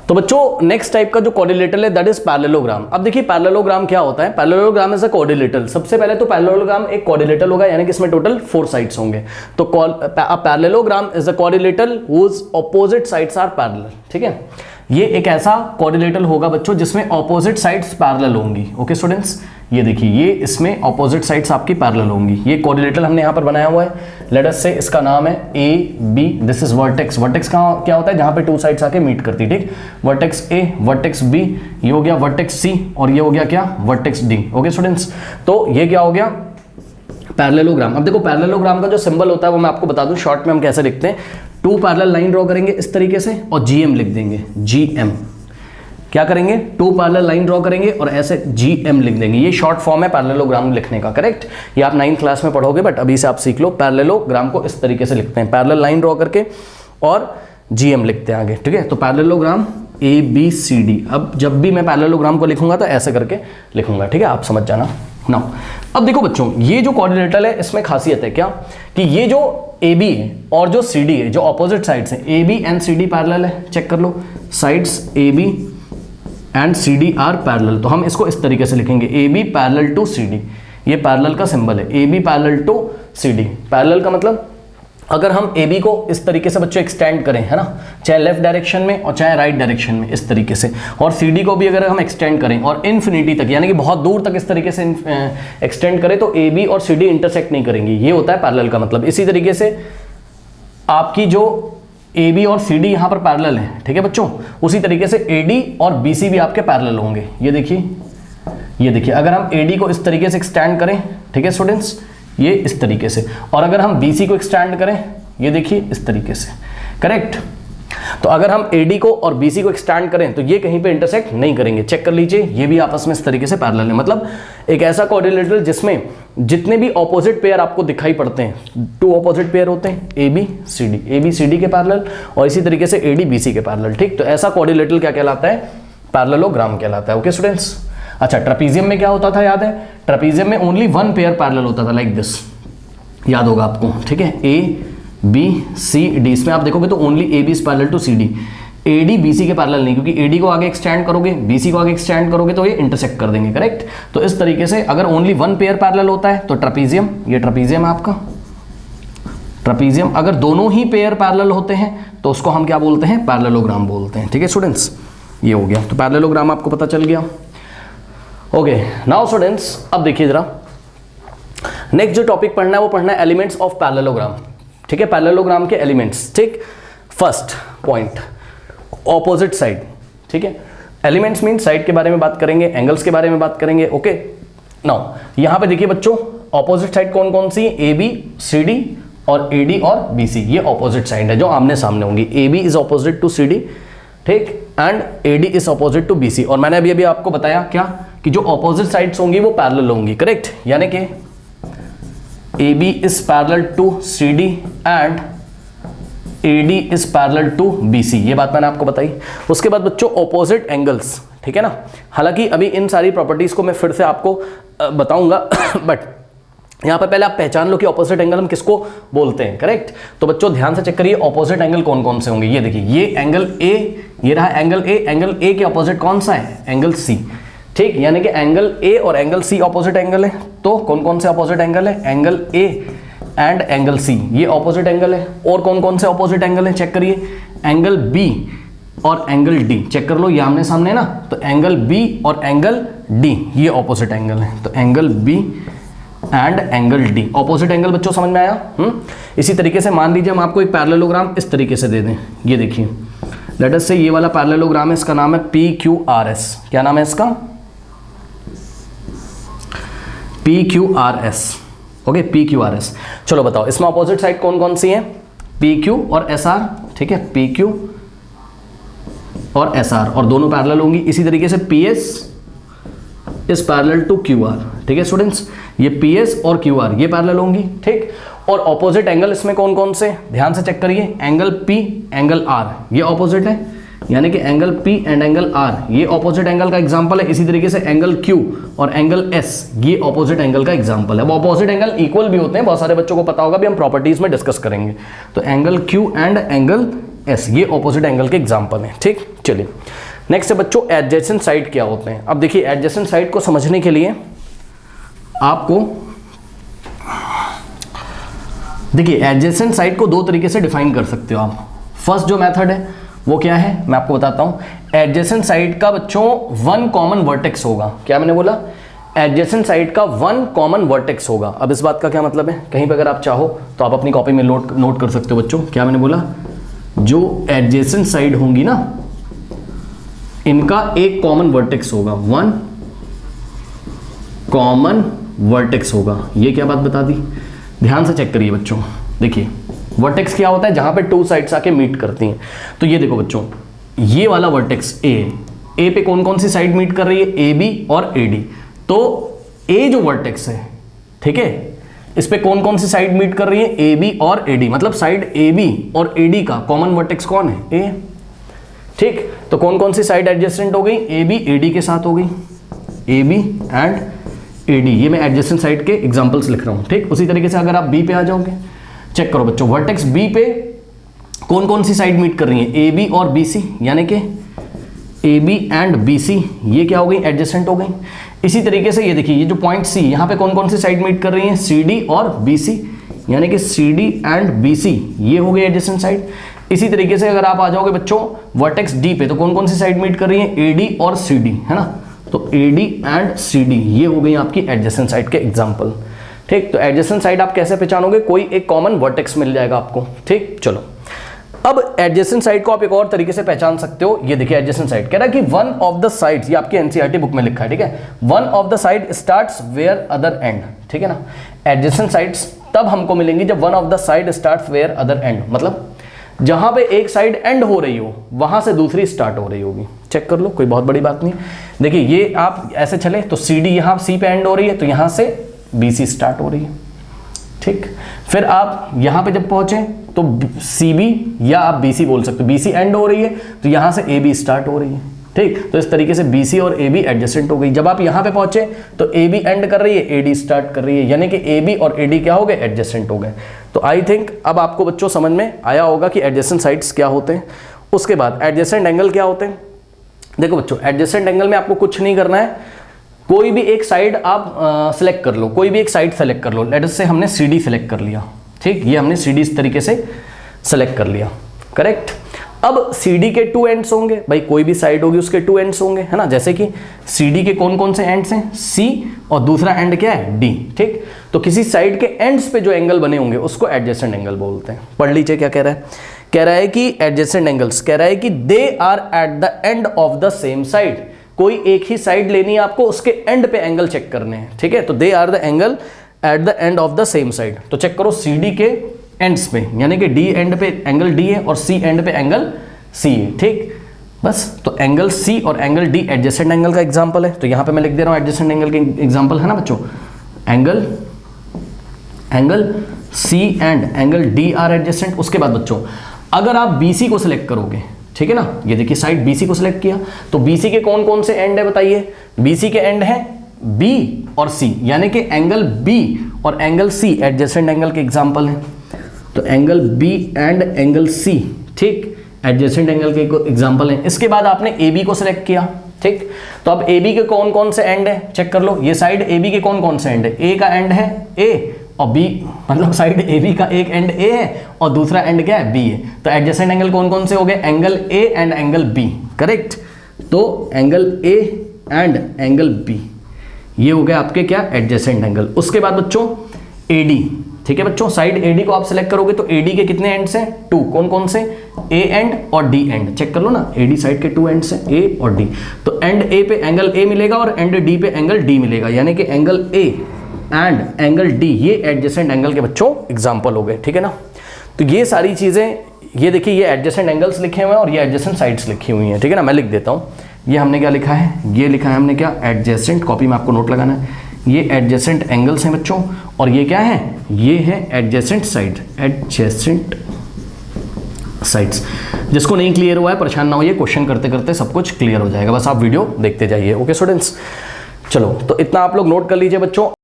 तो बच्चों next type का जो कोऑर्डिनेटर है दैट इज पैरेललोग्राम। अब देखिए पैरेललोग्राम क्या होता है। Parallelogram is a coordinator. सबसे पहले तो पैरेललोग्राम एक कोऑर्डिनेटर होगा, यानी कि इसमें टोटल 4 साइड्स होंगे। तो parallelogram is a coordinator whose opposite sides are parallel. ठीक है, ये एक ऐसा कोऑर्डिनेटर होगा बच्चों जिसमें ऑपोजिट साइड्स पैरेलल होंगी। ओके स्टूडेंट्स, ये देखिए ये इसमें ऑपोजिट साइड्स आपकी पैरेलल होंगी। ये कोऑर्डिनेटर हमने यहाँ पर बनाया हुआ है। लेट अस से इसका नाम है A B. This is vertex. Vertex कहाँ क्या होता है, जहाँ पे 2 साइड्स आके मीट करती है। ठीक, वर्टेक्स ए, वर्टेक्स बी, ये हो गया वर्टेक्स सी, और ये हो गया क्या, वर्टेक्स डी। ओके स्टूडेंट्स, तो ये क्या हो गया पैरेललोग्राम। अब देखो पैरेललोग्राम का जो सिंबल होता है वो मैं आपको बता दूं शॉर्ट में हम कैसे लिखते हैं। 2 पैरेलल लाइन ड्रॉ करेंगे इस तरीके से और जीएम लिख देंगे। जीएम क्या करेंगे, 2 पैरेलल लाइन ड्रॉ करेंगे और ऐसे जीएम लिख देंगे। ये शॉर्ट फॉर्म है पैरेललोग्राम लिखने का। करेक्ट, ये आप 9th क्लास में पढ़ोगे, बट अभी से आप सीख लो। पैरेललोग्राम को इस तरीके से लिखते हैं, पैरेलल लाइन ड्रॉ करके और जीएम लिखते हैं आगे। ठीक है, तो parallelogram A B C D. अब जब भी मैं पैरेललोग्राम को लिखूंगा तो ऐसे करके लिखूंगा। ठीक है, आप समझ जाना ना। अब देखो बच्चों, ये जो कोऑर्डिनेटर है इसमें खासियत है क्या कि ये जो ए बी है और जो सी डी है, जो ऑपोजिट साइड्स हैं, A B and C D parallel है। चेक कर लो, sides A B and C D are parallel. तो हम इसको इस तरीके से लिखेंगे, A B parallel to C D. ये पैरेलल का सिंबल है, A B parallel to C D. Parallel का मतलब अगर हम ए बी को इस तरीके से बच्चों एक्सटेंड करें, है ना, चाहे लेफ्ट डायरेक्शन में और चाहे राइट डायरेक्शन में इस तरीके से, और सी डी को भी अगर हम एक्सटेंड करें और इन्फिनिटी तक, यानी कि बहुत दूर तक इस तरीके से एक्सटेंड करें, तो ए बी और सी डी इंटरसेक्ट नहीं करेंगे। ये होता है पैरेलल का मतलब। इसी तरीके से आपकी जो ए बी और सी डी यहाँ पर पैरेलल है, ठीक है बच्चों, उसी तरीके से ए डी और बी सी भी आपके पैरेलल होंगे। ये देखिए अगर हम ए डी को इस तरीके से एक्सटेंड करें, ठीक है स्टूडेंट्स, ये इस तरीके से, और अगर हम बी सी को एक्सटेंड करें, ये देखिए इस तरीके से। करेक्ट, तो अगर हम ए डी को और बी सी को एक्सटेंड करें तो ये कहीं पे इंटरसेक्ट नहीं करेंगे। चेक कर लीजिए, ये भी आपस में इस तरीके से पैरेलल है। मतलब एक ऐसा कोऑर्डिनेटर जिसमें जितने भी ऑपोजिट पेयर आपको दिखाई पड़ते हैं, 2 ऑपोजिट पेयर होते हैं, ए बी सी डी के पैरेलल, और इसी तरीके से ए डी बी सी के पैरेलल। ठीक, तो ऐसा कोऑर्डिनेटर क्या कहलाता है, पैरेललोग्राम कहलाता है। ओके स्टूडेंट्स, अच्छा ट्रेपीजियम में क्या होता था याद है, ट्रेपीजियम में ओनली 1 पेयर पैरेलल होता था, लाइक दिस, याद होगा आपको। ठीक है, ए बी सी डी, इसमें आप देखोगे तो only A B is parallel to C D. A D B C के पैरेलल नहीं, क्योंकि ए डी को आगे एक्सटेंड करोगे, बी सी को आगे एक्सटेंड करोगे तो ये इंटरसेक्ट कर देंगे। करेक्ट, तो इस तरीके से अगर ओनली 1 पेयर पैरेलल होता है तो ट्रेपीजियम, ये ट्रेपीजियम है आपका ट्रेपीजियम। अगर दोनों ही पेयर पैरेलल होते हैं तो उसको हम क्या बोलते हैं, पैरेललोग्राम बोलते हैं। ठीक है स्टूडेंट्स, ये हो गया, तो पैरेललोग्राम आपको पता चल गया। ओके नाउ स्टूडेंट्स, अब देखिए जरा नेक्स्ट जो टॉपिक पढ़ना है वो पढ़ना है एलिमेंट्स ऑफ पैरेललोग्राम। ठीक है, पैरेललोग्राम के एलिमेंट्स। ठीक, फर्स्ट पॉइंट ऑपोजिट साइड। ठीक है, एलिमेंट्स मीन साइड के बारे में बात करेंगे, एंगल्स के बारे में बात करेंगे। ओके नाउ यहां पे देखिए बच्चों, ऑपोजिट साइड कौन कौन सी है, ए बी सी डी और ए डी और बी सी। ये ऑपोजिट साइड है जो आमने सामने होंगी। A B is opposite to C D, ठीक, and A D is opposite to B C. और मैंने अभी आपको बताया क्या कि जो ऑपोजिट साइड्स होंगी वो पैरेलल होंगी। करेक्ट, यानी कि A B is parallel to C D and A D is parallel to B C. ये बात मैंने आपको बताई। उसके बाद बच्चों ऑपोजिट एंगल्स, ठीक है ना। हालांकि अभी इन सारी प्रॉपर्टीज को मैं फिर से आपको बताऊंगा बट यहां पर पहले आप पहचान लो कि ऑपोजिट एंगल हम किसको बोलते हैं। करेक्ट, तो बच्चों ध्यान से चेक करिए ऑपोजिट एंगल कौन कौन से होंगे। ये देखिए, ये एंगल ए, ये रहा एंगल ए। एंगल ए के ऑपोजिट कौन सा है, एंगल सी। ठीक, यानी कि एंगल ए और एंगल सी ऑपोजिट एंगल है। तो कौन कौन से ऑपोजिट एंगल है, angle A and angle C, ये ऑपोजिट एंगल है। और कौन कौन से ऑपोजिट एंगल है, चेक करिए, एंगल बी और एंगल डी। चेक कर लो, ये आमने सामने ना, तो एंगल बी और एंगल डी ये ऑपोजिट एंगल है। तो angle B and angle D opposite angle. बच्चों समझ में आया। इसी तरीके से मान लीजिए हम आपको एक पैरेललोग्राम इस तरीके से दे दें। ये देखिए, लेट अस से ये वाला पैरेललोग्राम है, इसका नाम है पी क्यू आर एस। क्या नाम है इसका, P Q R S. Okay, P Q R S. चलो बताओ इसमें ऑपोजिट साइड कौन कौन सी है, पी क्यू और एस आर। ठीक है, पी क्यू और एस आर, और दोनों पैरेलल होंगी। इसी तरीके से P S is parallel to Q R. ठीक है स्टूडेंट्स, ये पी एस और क्यू आर ये पैरेलल होंगी। ठीक, और ऑपोजिट एंगल इसमें कौन कौन से, ध्यान से चेक करिए, एंगल पी एंगल आर ये ऑपोजिट है, यानी कि angle P and angle R ये ऑपोजिट एंगल का एग्जांपल है। इसी तरीके से एंगल Q और एंगल S ये ऑपोजिट एंगल का एग्जांपल है। वो ऑपोजिट एंगल इक्वल भी होते हैं, बहुत सारे बच्चों को पता होगा, भी हम प्रॉपर्टीज में डिस्कस करेंगे। तो angle Q and angle S, ये ऑपोजिट एंगल के एग्जांपल हैं। ठीक, चलिए नेक्स्ट है बच्चों एडजेसेंट साइड क्या होते हैं। अब देखिए एडजेसेंट साइड को समझने के लिए आपको देखिए एडजेसेंट साइड को दो तरीके से डिफाइन कर सकते हो आप। फर्स्ट जो मेथड है वो क्या है मैं आपको बताता हूं। एडजेसेंट साइड का बच्चों वन कॉमन वर्टेक्स होगा। क्या मैंने बोला? एडजेसेंट साइड का वन कॉमन वर्टेक्स होगा। अब इस बात का क्या मतलब है, कहीं पर अगर आप चाहो तो आप अपनी कॉपी में नोट कर सकते हो बच्चों। क्या मैंने बोला? जो एडजेसेंट साइड होंगी ना इनका एक कॉमन वर्टेक्स होगा, वन कॉमन वर्टेक्स होगा। ये क्या बात बता दी, ध्यान से चेक करिए बच्चों। देखिए वर्टेक्स क्या होता है, जहां पे टू साइड्स आके मीट करती हैं। तो ये देखो बच्चों, ये वाला वर्टेक्स ए पे कौन कौन सी साइड मीट कर रही है, ए बी और ए डी। तो ए जो वर्टेक्स है, ठीक है, इस पे कौन कौन सी साइड मीट कर रही है, ए बी और ए डी। मतलब साइड ए बी और ए डी का कॉमन वर्टेक्स कौन है, ए। ठीक, तो कौन कौन सी साइड एडजेसेंट हो गई, ए बी ए डी के साथ हो गई, A B and A D. ये मैं एडजेसेंट साइड के एग्जांपल्स लिख रहा हूं। ठीक, उसी तरीके से अगर आप बी पे आ जाओगे, चेक करो बच्चों, वर्टेक्स बी पे कौन कौन सी साइड मीट कर रही है, ए बी और बी सी, यानी कि A B and B C, ये क्या हो गई, एडजेसेंट हो गई। इसी तरीके से ये देखिए, ये जो पॉइंट सी, यहां पे कौन कौन सी साइड मीट कर रही है, सी डी और बी सी, यानी कि C D and B C, ये हो गई एडजेसेंट साइड। इसी तरीके से अगर आप आ जाओगे बच्चों वर्टेक्स डी पे, तो कौन कौन सी साइड मीट कर रही है, ए डी और सी डी, है ना। तो A D and C D, ये हो गई आपकी एडजेसेंट साइड के एग्जाम्पल। ठीक, तो एडजेसेंट साइड आप कैसे पहचानोगे, कोई एक कॉमन वर्टेक्स मिल जाएगा आपको। ठीक, चलो अब एडजेसेंट साइड को आप एक और तरीके से पहचान सकते हो। ये देखिए एडजेसेंट साइड कह रहा है कि वन ऑफ द साइड्स, ये आपकी एनसीईआरटी बुक में लिखा है, ठीक है, one of the side starts where other end. ठीक है ना, एडजेसेंट साइड्स तब हमको मिलेंगी जब one of the side starts where other end, मतलब जहां पे एक साइड एंड हो रही हो वहां से दूसरी स्टार्ट हो रही होगी। चेक कर लो, कोई बहुत बड़ी बात नहीं। देखिए ये आप ऐसे चले तो सी डी यहां सी पे एंड हो रही है, तो यहां से बी सी स्टार्ट हो रही है। ठीक, फिर आप यहां पे जब पहुंचे तो सी बी या आप बी सी बोल सकते हो, बी सी एंड हो रही है तो यहां से ए बी स्टार्ट हो रही है। ठीक, तो इस तरीके से बी सी और ए बी एडजेसेंट हो गई। जब आप यहां पे पहुंचे तो ए बी एंड कर रही है, ए डी स्टार्ट कर रही है, यानी कि ए बी और ए डी क्या हो गए, एडजेसेंट हो गए। तो आई थिंक अब आपको बच्चों समझ में आया होगा कि एडजेसेंट साइड्स क्या होते हैं। उसके बाद एडजेसेंट एंगल क्या होते हैं। देखो बच्चों एडजेसेंट एंगल में आपको कुछ नहीं करना है, कोई भी एक साइड आप सिलेक्ट कर लो, कोई भी एक साइड सेलेक्ट कर लो। लेट अस से हमने सी डी सेलेक्ट कर लिया। ठीक, ये हमने सी डी इस तरीके से सेलेक्ट कर लिया, करेक्ट। अब सी डी के टू एंड्स होंगे, भाई कोई भी साइड होगी उसके टू एंड्स होंगे, है ना। जैसे कि सी डी के कौन कौन से एंड्स हैं, सी, और दूसरा एंड क्या है, डी। ठीक, तो किसी साइड के एंड्स पे जो एंगल बने होंगे उसको एडजेसेंट एंगल बोलते हैं। पढ़ लीजिए क्या कह रहा है, कह रहा है कि एडजेसेंट एंगल्स, कह रहा है कि they are at the end of the same side. कोई एक ही साइड लेनी है आपको, उसके एंड पे एंगल चेक करने हैं। ठीक है, तो they are the angle at the end of the same side. तो चेक करो सी डी के एंड्स पे, यानी कि डी एंड पे एंगल डी है और सी एंड पे एंगल सी है। ठीक, बस तो एंगल सी और एंगल डी एडजेसेंट एंगल का एग्जांपल है। तो यहां पे मैं लिख दे रहा हूं एडजेसेंट एंगल के एग्जांपल, है ना बच्चों। Angle C and angle D are adjacent. उसके बाद बच्चों अगर आप बी सी को सिलेक्ट करोगे, ठीक है ना, ये देखिए साइड बी सी को सिलेक्ट किया, तो बी सी के कौन कौन से एंड है बताइए। बी सी के एंड है बी और सी, यानी कि एंगल बी और एंगल सी एडजेसेंट एंगल के एग्जांपल हैं। तो angle B and angle C, ठीक, एडजेसेंट एंगल के एग्जांपल हैं। इसके बाद आपने ए बी को सिलेक्ट किया। ठीक, तो अब ए बी के कौन कौन से एंड है चेक कर लो। ये साइड ए बी के कौन कौन से एंड है, ए का एंड है ए और बी, मतलब साइड ए बी का एक एंड ए है और दूसरा एंड क्या है, बी है। तो एडजेसेंट एंगल कौन कौन से हो गए, angle A and angle B, correct. तो angle A and angle B, ये हो गया आपके क्या, एडजेसेंट एंगल। उसके बाद बच्चों ए डी, ठीक है बच्चों, साइड ए डी को आप सिलेक्ट करोगे तो ए डी के कितने एंड्स हैं, टू, कौन कौन से, ए एंड और डी एंड। चेक कर लो ना, ए डी साइड के टू एंड्स हैं, ए और डी। तो एंड ए पे एंगल ए मिलेगा और एंड डी पे एंगल डी मिलेगा, यानी कि angle A and angle D, ये एडजेसेंट एंगल के बच्चों एग्जांपल हो गए। ठीक है ना, तो ये सारी चीजें, ये देखिए ये एडजेसेंट एंगल्स लिखे हुए हैं और ये एडजेसेंट साइड्स लिखी हुई हैं। ठीक है ना, मैं लिख देता हूँ। ये हमने क्या लिखा है, ये लिखा है हमने क्या, एडजेसेंट, कॉपी में आपको नोट लगाना है। ये एडजेसेंट एंगल्स हैं बच्चों, और ये क्या है, ये है एडजेसेंट साइड, एडजेसेंट साइड्स। जिसको नहीं क्लियर हुआ है परेशान ना होइए, क्वेश्चन करते करते सब कुछ क्लियर हो जाएगा, बस आप वीडियो देखते जाइए। ओके स्टूडेंट्स, चलो तो इतना आप लोग नोट कर लीजिए बच्चों।